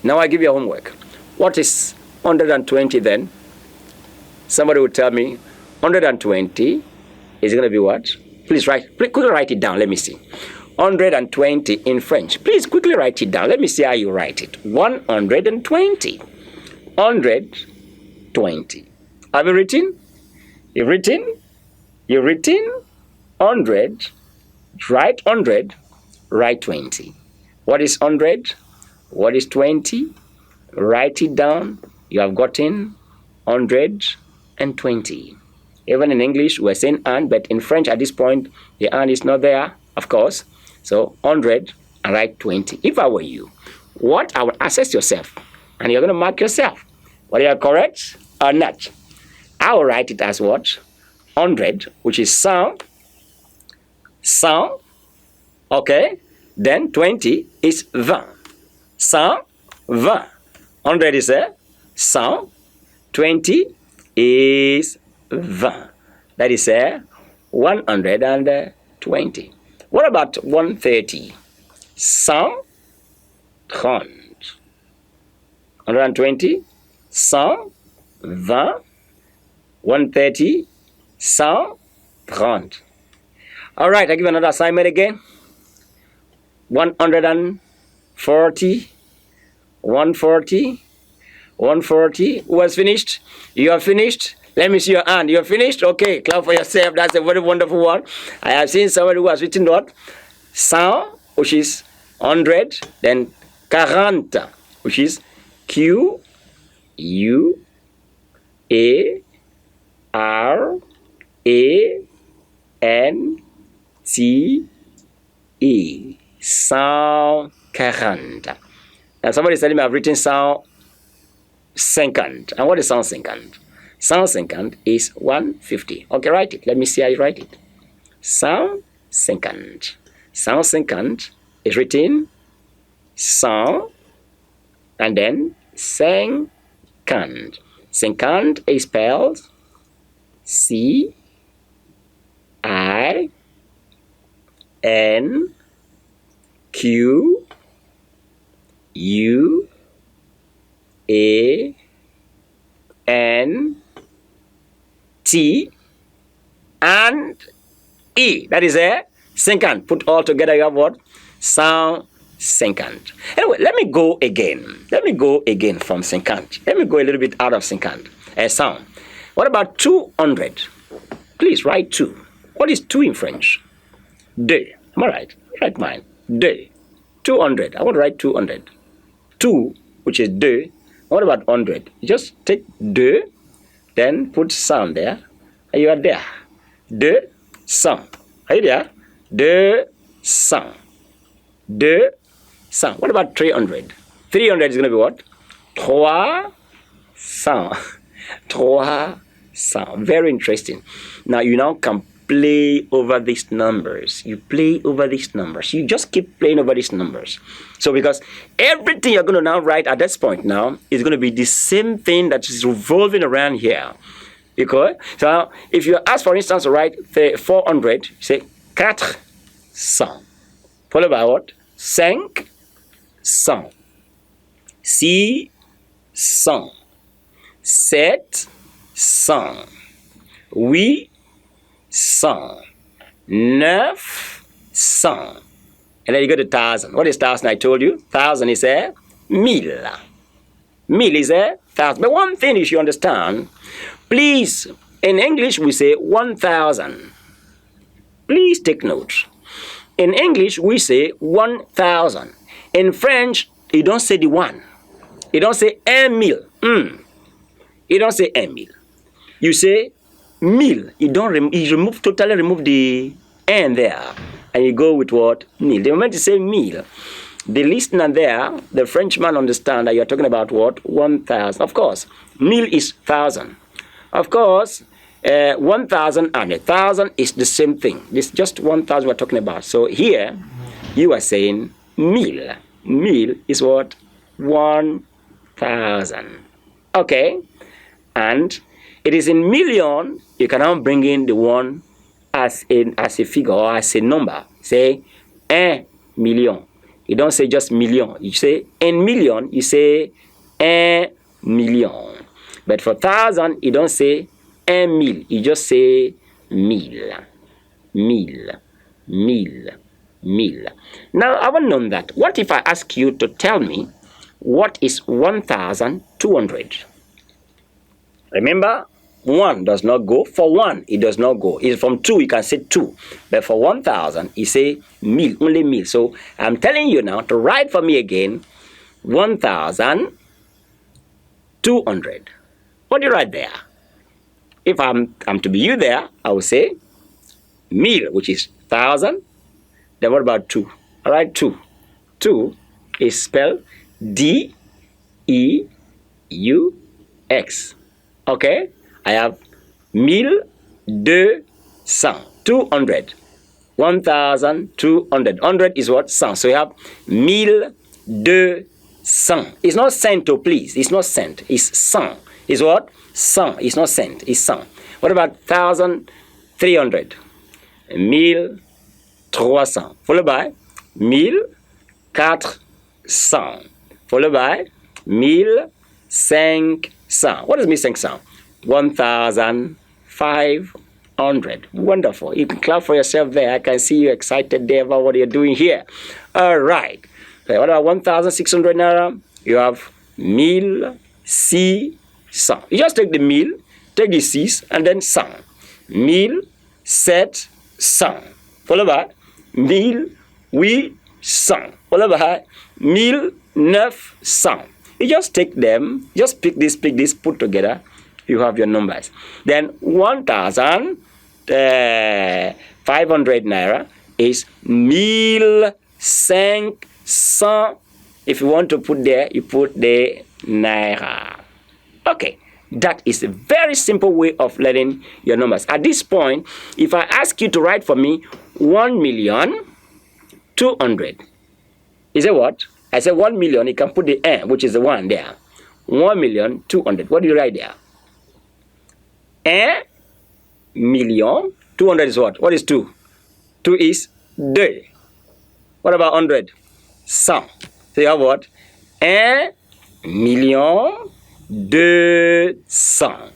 Now I give you a homework. What is 120 then? Somebody will tell me 120 is going to be what? Please quickly write it down. Let me see. 120 in French. Please quickly write it down. Let me see how you write it. 120. 120. Have you written? You've written? You've written? 100. Write 100. Write 20. What is 100? What is 20? Write it down. You have gotten 120. Even in English, we're saying and, but in French at this point, the and is not there, of course. So 100 and write 20. If I were you, what I would assess yourself, and you're going to mark yourself, whether you're correct or not. I will write it as what? 100, which is 100, okay? Then 20 is 20. 120. 100 is 100. 20 is 20. That is 120. What about 130? 130. 120, 120, 130, 130. All right, I give another assignment again. 140, 140, 140. Who has finished? You have finished? Let me see your hand. You have finished? Okay, clap for yourself. That's a very wonderful one. I have seen somebody who has written what? 100, which is 100. Then 40, which is Q, U, A, R, A, N, T, E. 140. Now somebody is telling me I've written 150. And what is 150? 150 is 150. Okay, write it. Let me see how you write it. 150. 150 is written 100 and then 50. 50 is spelled C I N Q U A N T and E. That is a second. Put all together, you have what? 150. Anyway, let me go again. Let me go again from 50. Let me go a little bit out of 50. Sound. What about 200? Please write 2. What is 2 in French? Deux. Am I right? Write mine. Deux. 200. I want to write 200. 2, which is deux. What about 100? You just take deux, then put sound there, and you are there. 200. Are you there? 200. 200. What about 300? 300 is going to be what? 300. 300. Very interesting. Now you can play over these numbers. You play over these numbers. You just keep playing over these numbers. So because everything you're going to now write at this point now is going to be the same thing that is revolving around here. Because so if you ask, for instance, to write 400, you say 400. Followed by what? 500. 600. 700. 800. 900. And then you go to 1,000. What is 1,000? I told you. 1,000 is 1,000. 1,000 is 1,000. But one thing you should understand, please, in English we say 1,000. Please take note. In English we say 1,000. In French, you don't say the one. You don't say 1,000. You don't say 1,000. You say 1,000. You totally remove the N there. And you go with what? 1,000. The moment you say 1,000, the listener there, the Frenchman understand that you're talking about what? 1,000. Of course, 1,000 is 1,000. Of course, 1,000 and 1,000 is the same thing. It's just 1,000 we're talking about. So here, you are saying 1,000. 1,000 is what? 1,000. Okay? And it is in million, you can now bring in the one as a figure or as a number. Say 1 million. You don't say just million. You say un million, you say un million. But for thousand, you don't say un mille. You just say mille. Mille. Mille. Mille. Now, I want to know that. What if I ask you to tell me what is 1,200? Remember, 1 does not go. For 1, it does not go. It's from 2, you can say 2. But for 1,000, you say mille, only mille. So I'm telling you now to write for me again 1,200. What do you write there? If I'm to be you there, I will say mille, which is 1,000. Then what about 2? All right, 2. 2 is spelled D-E-U-X. Okay? I have 1,200. 200. 1,200. 100 is what? 100. So you have 1,200. It's not cento, please. It's not cent. It's cent. It's what? Cent. It's not cent. It's cent. What about 1,300? 1,300. Followed by 1,400. Followed by 1,500. What is 1,500? 1,500. Wonderful. You can clap for yourself there. I can see you excited there about what you're doing here. All right. Okay, what about 1,600 naira? You have 1,600. You just take the mille, take the 6, and then 100. 1,700. Followed by 1,800. Followed by 1,900. You just take them, just pick this, put together. You have your numbers. Then 1,500 naira is 1,500. If you want to put there, you put the naira. Okay, that is a very simple way of learning your numbers. At this point, if I ask you to write for me 1,200,000, is it what? I said 1 million, you can put the N, which is the 1 there. 1,200,000. What do you write there? 1 million. 200 is what? What is 2? 2 is 2. What about 100? 100. So you have what? 1,200,000.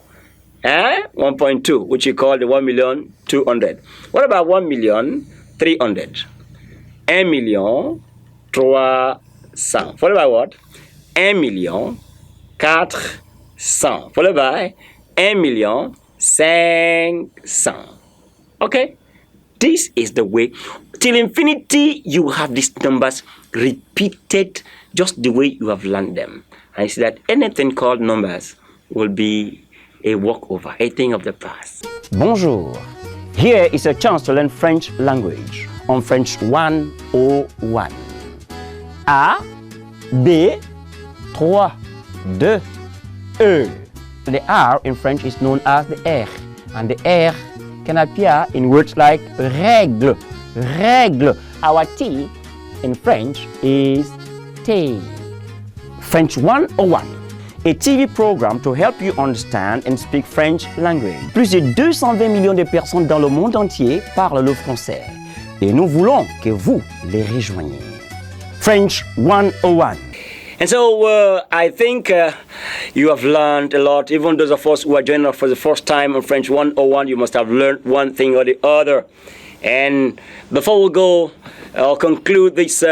1.2, which you call the 1,200,000. What about 1,300,000? 1,300,000. Followed by what? 1,400,000. Followed by 1,500,000. Okay? This is the way. Till infinity, you have these numbers repeated just the way you have learned them. And you see that anything called numbers will be a walkover, a thing of the past. Bonjour. Here is a chance to learn French language on French 101. A, B, 3, 2, E. The R in French is known as the R, and the R can appear in words like règle, règle. Our T in French is T. French 101, a TV programme to help you understand and speak French language. Plus de 220 millions de personnes dans le monde entier parlent le français. Et nous voulons que vous les rejoigniez. French 101. And so I think you have learned a lot. Even those of us who are joining us for the first time on French 101, you must have learned one thing or the other. And before we go or conclude this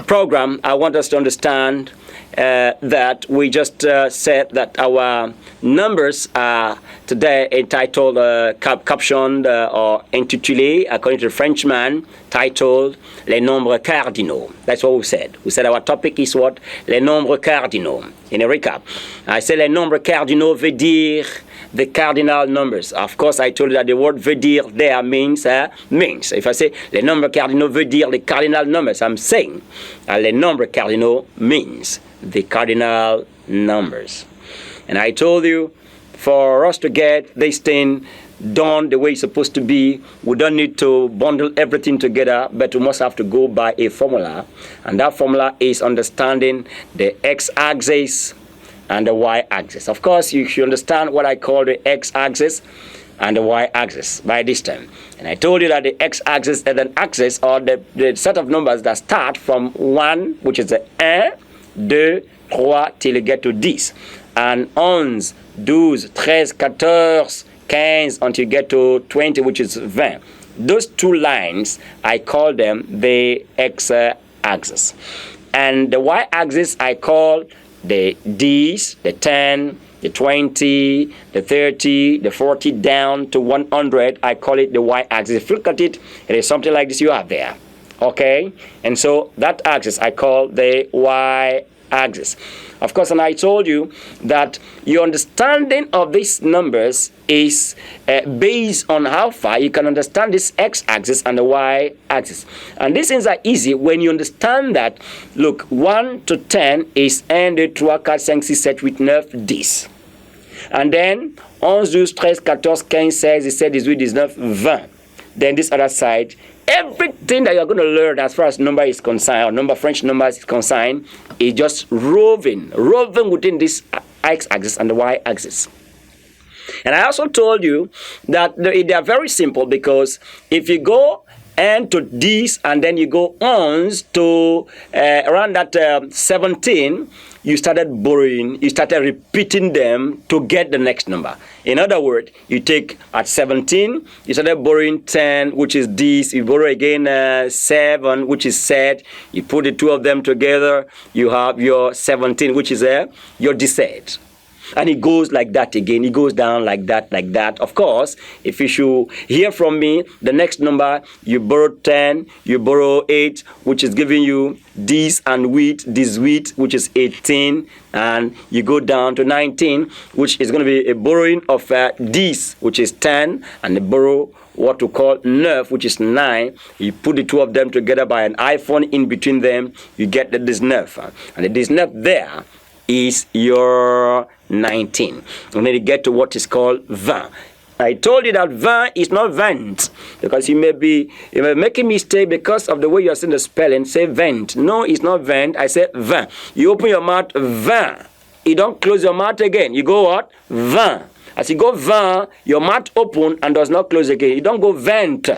program, I want us to understand that we just said that our numbers are today entitled, captioned or intitulé, according to the Frenchman, titled Les Nombres Cardinaux. That's what we said. We said our topic is what? Les Nombres Cardinaux. In a recap, I said Les Nombres Cardinaux veut dire the cardinal numbers. Of course, I told you that the word veut dire there means. If I say les nombres cardinaux veut dire the cardinal numbers, I'm saying les nombres cardinaux means the cardinal numbers. And I told you, for us to get this thing done the way it's supposed to be, we don't need to bundle everything together, but we must have to go by a formula. And that formula is understanding the x-axis and the y-axis. Of course, you should understand what I call the x-axis. and the y-axis by this time. And I told you that the x-axis and the axis, or the set of numbers that start from 1, which is the 1, 2, 3, till you get to 10. And 11, 12, 13, 14, 15, until you get to 20, which is 20. Those two lines, I call them the x-axis. And the y-axis, I call the D's, the 10, the 20, the 30, the 40, down to 100. I call it the y-axis. If you look at it, it is something like this you have there. Okay? And so that axis I call the y-axis. Of course, and I told you that your understanding of these numbers is based on how far you can understand this x-axis and the y-axis. And these things are easy when you understand that, look, 1 to 10 is 1, 2, 3, 4, 5, 6, 7, 8, 9, 10. And then 11, 12, 13, 14, 15, 16, 17, 18, 19, 20. Then this other side, everything that you're going to learn as far as number is concerned, or French numbers is concerned, is just roving within this x-axis and the y-axis. And I also told you that they are very simple, because if you go and to this and then you go on to around that 17, you started borrowing, you started repeating them to get the next number. In other words, you take at 17, you started borrowing 10, which is this, you borrow again 7, which is set, you put the two of them together, you have your 17, which is your descent. And it goes like that again. It goes down like that, like that. Of course, if you should hear from me, the next number, you borrow 10, you borrow 8, which is giving you this and this wheat, which is 18, and you go down to 19, which is going to be a borrowing of this, which is 10, and the borrow what we call nerve, which is 9. You put the two of them together by an iPhone in between them, you get this nerve. And this nerve there is your 19. And then you get to what is called 20. I told you that 20 is not 20, because you may make a mistake because of the way you are saying the spelling. Say 20. No, it's not 20. I say 20. You open your mouth, 20. You don't close your mouth again. You go what? 20. As you go 20, your mouth open and does not close again. You don't go 20.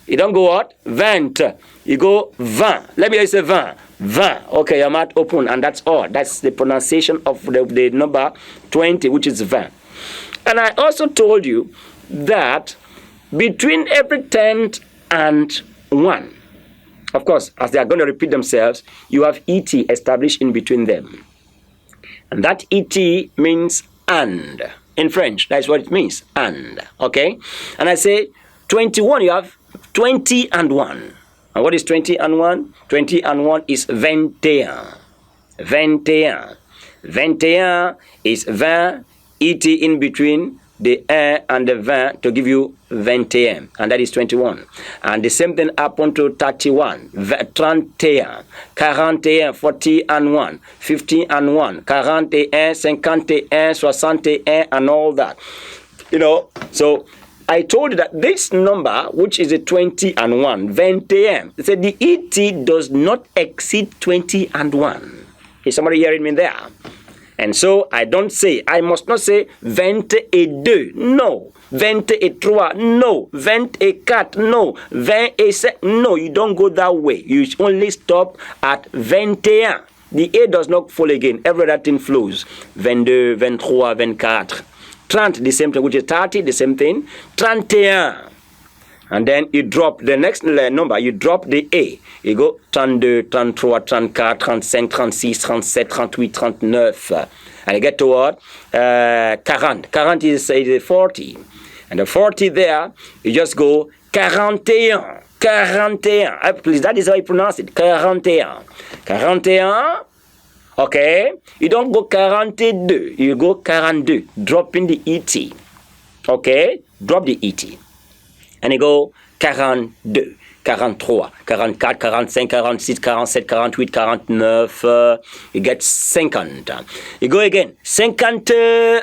You don't go what? 20. You go 20. Let me hear you say 20. 20. Okay, your mouth open, and that's all. That's the pronunciation of the number 20, which is 20. And I also told you that between every 10 and 1, of course, as they are going to repeat themselves, you have ET established in between them. And that ET means and. In French, that's what it means, and. Okay? And I say 21, you have 20 and 1. And what is 20 and 1? 20 and 1 is 21. 21. 21 is 20, ET in between the 1 and the 20 to give you 21. And that is 21. And the same thing happened to 31, 31, 41, 40 and 1, 50 and 1, 41, 51, 61, and all that. You know, so I told you that this number, which is a 20 and 1, 21, they said the ET does not exceed 20 and 1. Is somebody hearing me there? And so I must not say 22, no. 23, no. 24, no. 27, no. You don't go that way. You only stop at 21. The A does not fall again. Every other thing flows. 22, 23, 24. 30, the same thing, which is 30, the same thing. 31. And then you drop the next number, you drop the A. You go 32, 33, 34, 35, 36, 37, 38, 39. And you get to what? 40. 40 is 40. And the 40 there, you just go 41. 41. Please, that is how you pronounce it. 41. 41. Okay? You don't go 42. You go 42. Dropping the ET. Okay? Drop the ET. And you go 42, 43, 44, 45, 46, 47, 48, 49, you get 50. You go again, 51,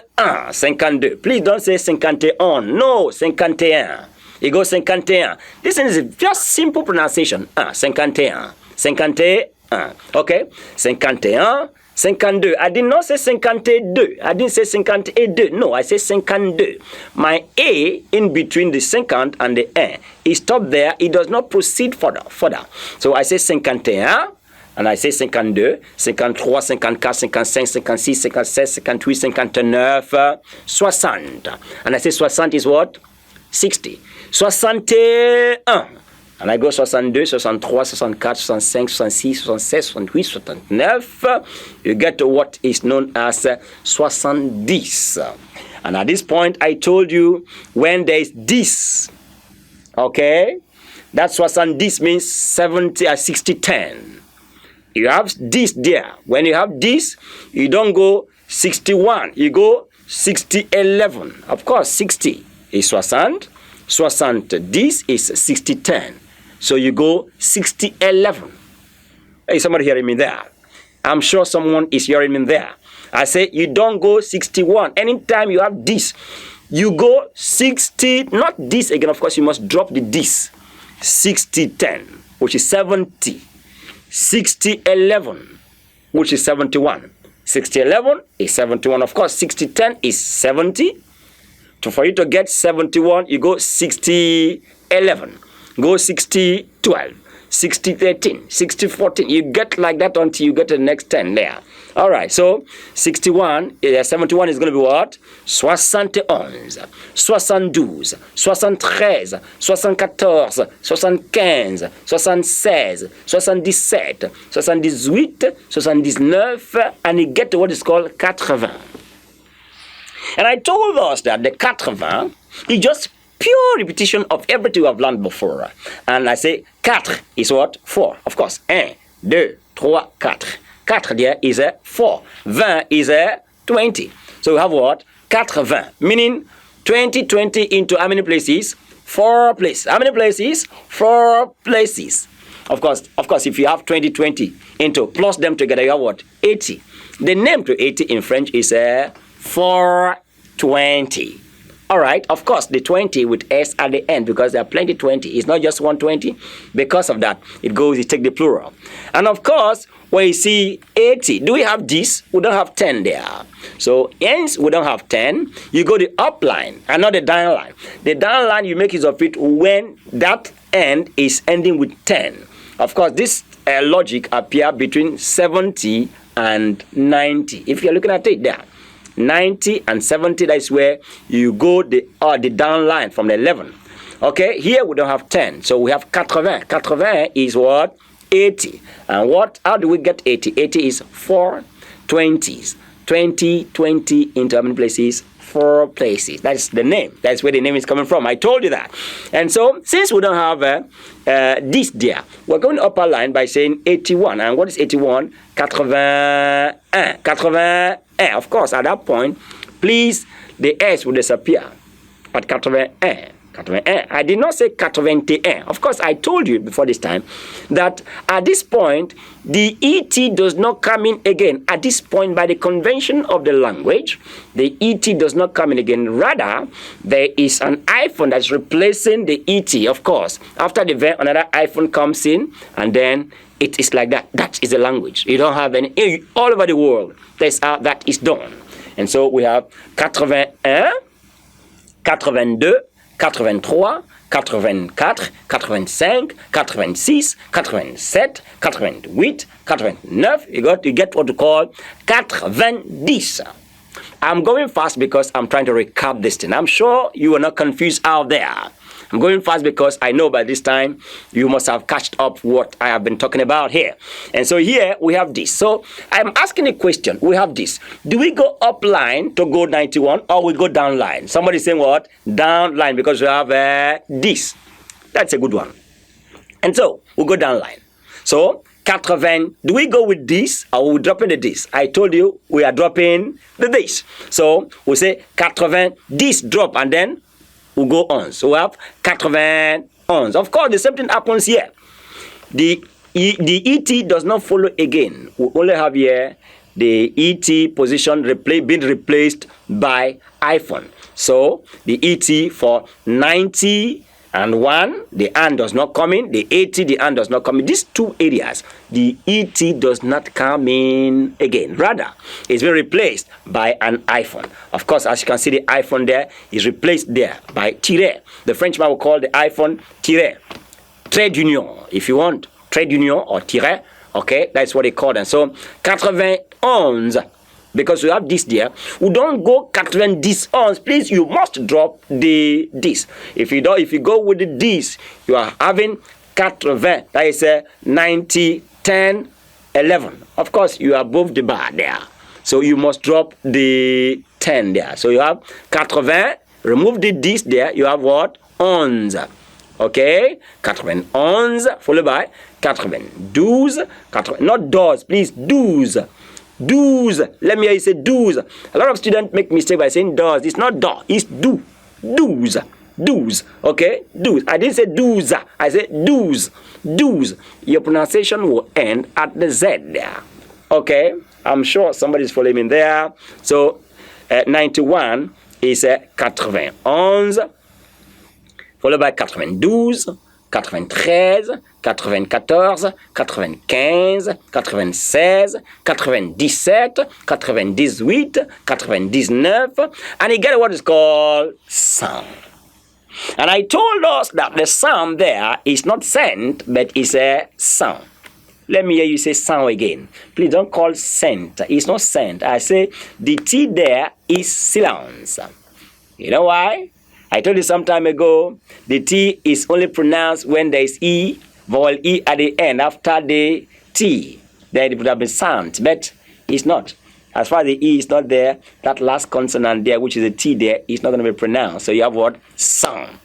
52. Please don't say 51, no, 51. You go 51. This is just simple pronunciation, 51, 51. Okay, 51, 52. I did not say 52. I didn't say 52. No, I say 52. My A in between the 50 and the 1 is stopped there. It does not proceed further. So I say 51. And I say 52, 53, 54, 55, 56, 57, 58, 59, 60. And I say 60 is what? 60. 61. And I go 62, 63, 64, 65, 66, 67, 68, 69. You get to what is known as 70. And at this point, I told you when there is this, okay, that 70 means 70 or 60, 10. You have this there. When you have this, you don't go 61. You go 60, 11. Of course, 60 is 60. 60. This is 60, 10. So you go 60, 11. Hey, somebody hearing me there? I'm sure someone is hearing me there. I say you don't go 61. Anytime you have this, you go 60. Not this again. Of course, you must drop the this. 60, 10, which is 70. 60, 11, which is 71. 60, 11 is 71. Of course, 60, 10 is 70. So for you to get 71, you go 60, 11. Go 60, 12. 60, 13. 60, 14. You get like that until you get the next 10 there. All right, so 71 is going to be what? 71, 72, 73, 74, 75, 76, 77, 78, 79, and you get to what is called 80. And I told us that the 80 is just pure repetition of everything we have learned before. And I say 4 is what? 4. Of course. 1, 2, 3, 4. 4 there is a 4. 20 is a 20. So we have what? 80. Meaning 20 into how many places? 4 places. How many places? 4 places. Of course, if you have 20 into plus them together, you have what? 80. The name to 80 in French is 420. All right, of course, the 20 with S at the end because there are plenty 20. It's not just 120. Because of that, you take the plural. And of course, when you see 80, do we have this? We don't have 10 there. So, hence, we don't have 10. You go the up line and not the down line. The down line, you make use of it when that end is ending with 10. Of course, this logic appears between 70 and 90. If you're looking at it there. 90 and 70, that's where you go the down line from the 11. Okay, here we don't have 10, so we have 80. 80 is what? 80. And how do we get 80? 80 is 4 20s. 20 into how many places? 4 places. That's the name. That's where the name is coming from. I told you that. And so, since we don't have this there, we're going upper line by saying 81. And what is 81? 81. 81. Of course, at that point, please, the S will disappear at 81. 81. I did not say 81. Of course, I told you before this time that at this point, the ET does not come in again. At this point, by the convention of the language, the ET does not come in again. Rather, there is an hyphen that's replacing the ET, of course. After the verb, another hyphen comes in, and then it is like that. That is the language. You don't have any, all over the world, that's how that is done. And so we have 81, 82, 83, 84, 85, 86, 87, 88, 89. You get what we call 90. I'm going fast because I'm trying to recap this thing. I'm sure you are not confused out there. I'm going fast because I know by this time you must have catched up what I have been talking about here. And so here we have this. So I'm asking a question. We have this. Do we go up line to go 91 or we go down line? Somebody saying what? Down line because we have this. That's a good one. And so we go down line. So 80, do we go with this or we dropping the this? I told you we are dropping the this. So we say 80, this drop and then we go on. So we have 81. Of course, the same thing happens here. The ET does not follow again. We only have here the ET position being replaced by hyphen. So the ET for 90 And 1, the and does not come in. The 80, the and does not come in. These two areas, the ET does not come in again. Rather, it's been replaced by an iPhone. Of course, as you can see, the iPhone there is replaced there by tire. The Frenchman will call the iPhone tire. Trade union, if you want. Trade union or tire. Okay, that's what they call them. So, 91. Because we have this there, we don't go 90 ons. Please, you must drop the this. If you go with the this, you are having 80. That is 90, 10, 11. Of course, you are above the bar there. So you must drop the 10 there. So you have 80. Remove the this there. You have what? 11. Okay, 91 followed by 92. Not doors, please. 12. 12. Let me hear you say 12. A lot of students make mistake by saying does. It's not do, it's do. 12. 12. Okay? 12. I didn't say 12. I said 12. 12. Your pronunciation will end at the Z there. Okay? I'm sure somebody's following me there. So, 91 is 91. Followed by 92. 93, 94, 95, 96, 97, 98, 99, and you get what is called sound. And I told us that the sound there is not scent, but it's a sound. Let me hear you say sound again. Please don't call scent. It's not scent. I say the T there is silence. You know why? I told you some time ago, the T is only pronounced when there is E, vowel E at the end after the T. Then it would have been sound, but it's not. As far as the E is not there, that last consonant there, which is a T there, is not going to be pronounced. So you have what? Sound.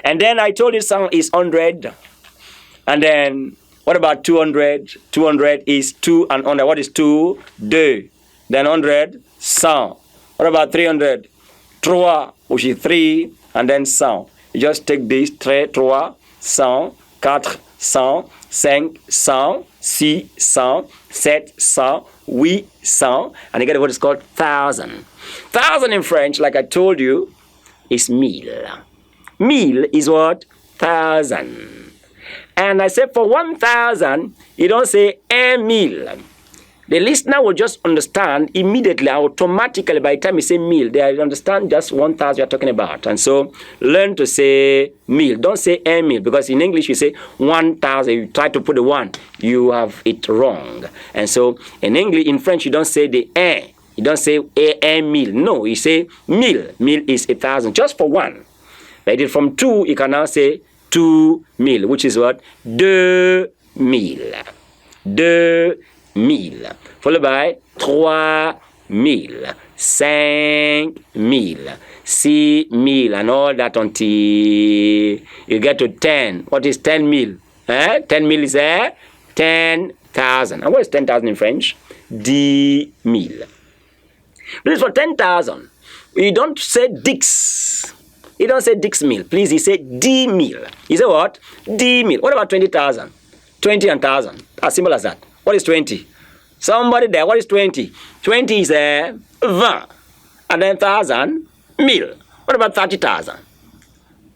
And then I told you sound is 100. And then, what about 200? 200 is 2 and 100. What is 2? 2. Then 100, sound. What about 300? 3, which is 3, and then 100. You just take this, 3, 3, 100, 4, 100, 5, 100, 6, 100, 7, 100, 8, 100, and you get what is called 1,000. 1,000 in French, like I told you, is 1000. 1000 is what? 1,000. And I said for 1,000, you don't say 1,000. The listener will just understand immediately, automatically, by the time you say meal, they understand just 1,000 you're talking about. And so, learn to say meal. Don't say a meal, because in English you say 1,000. You try to put the 1, you have it wrong. And so, in English, in French, you don't say the a. You don't say a meal. No, you say meal. Meal is 1,000, just for 1. But from 2, you can now say 2 meal, which is what? 2 meal. 2 1000, followed by 3000, 5000, 6000, and all that until you get to 10. What is 10 mil? 10 mil is 10,000. And what is 10,000 in French? 10,000. Please, for 10,000, you don't say dix. You don't say dix mil. Please, you say 10,000. You say what? 10,000. What about 20,000? 20 and 1,000. As simple as that. What is 20? Somebody there, what is 20? 20 is 20. And then 1,000, mil. What about 30,000?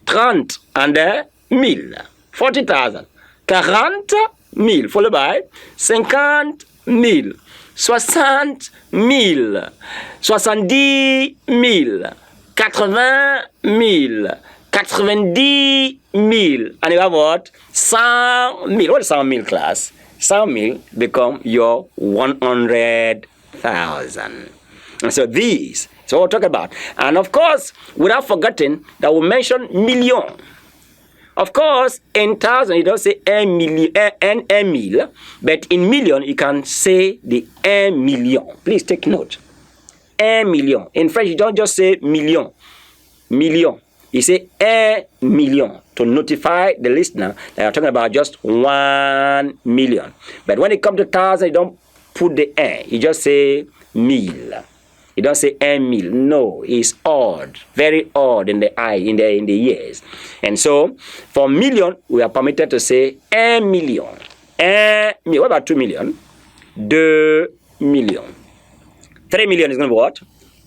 30 and 1000. 40,000. 40,000, followed by 50,000. 60,000. 70,000. 80,000. 90,000. And you have what? 100,000. What is 100,000, class? 100,000 become your 100,000. And so these is what we're talking about. And of course, without forgetting that we mentioned million. Of course, in 1,000, you don't say a mil, but in million, you can say the 1,000,000. Please take note. 1,000,000. In French, you don't just say million. Million. You say 1,000,000 to notify the listener that you're talking about just 1,000,000. But when it comes to 1,000, you don't put the "n." You just say mil. You don't say 1,000,000. No, it's odd, very odd in the in the ears. And so, for million, we are permitted to say 1,000,000. What about 2 million? 2 million. 3 million is going to be what?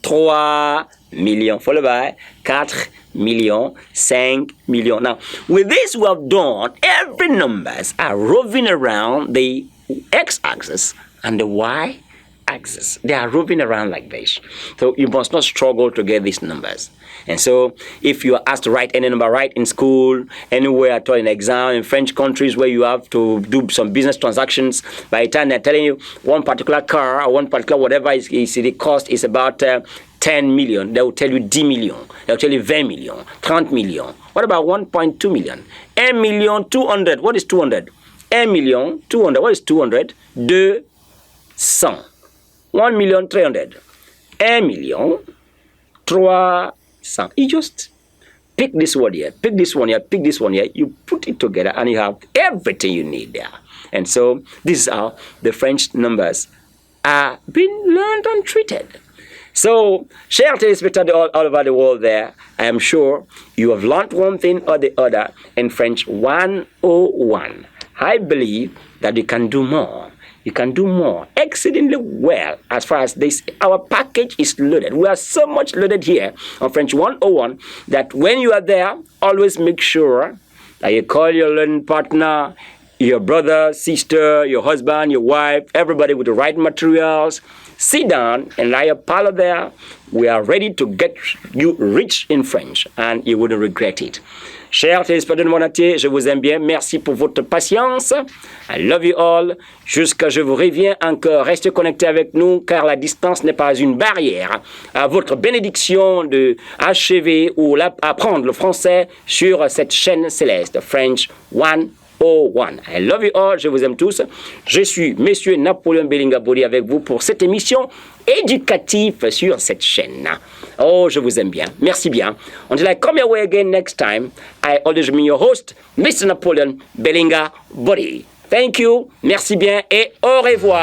3 million, followed by 4 million, 5 million. Now, with this we have done, every numbers are roving around the x-axis and the y-axis. They are roving around like this. So you must not struggle to get these numbers. And so if you are asked to write any number right in school, anywhere at all in exam, in French countries where you have to do some business transactions, by the time they're telling you one particular car or one particular whatever is the cost is about 10 million, they will tell you 10 million. They will tell you 20 million, 30 million. What about 1.2 million? 1 million 200. What is 200? 1 million 200. What is 200? 200. 1 million 300. 1 million 300. You just pick this one here, pick this one here, pick this one here. You put it together and you have everything you need there. And so this is how the French numbers are being learned and treated. So, chers téléspectateurs all over the world there, I am sure you have learned one thing or the other in French 101. I believe that you can do more. You can do more exceedingly well as far as this. Our package is loaded. We are so much loaded here on French 101 that when you are there, always make sure that you call your learning partner, your brother, sister, your husband, your wife, everybody with the right materials. Sit down and lie a parlor there. We are ready to get you rich in French and you wouldn't regret it. Chers téléspectateurs de mon entier, je vous aime bien. Merci pour votre patience. I love you all. Jusqu'à je vous reviens encore. Restez connectés avec nous car la distance n'est pas une barrière à votre bénédiction de achever ou apprendre le français sur cette chaîne céleste French 101. I love you all. Je vous aime tous. Je suis Monsieur Napoléon Belinga Body avec vous pour cette émission éducative sur cette chaîne. Oh, je vous aime bien. Merci bien. Until I come your way again next time, I always remain your host, Mr. Napoleon Belinga Body. Thank you. Merci bien et au revoir.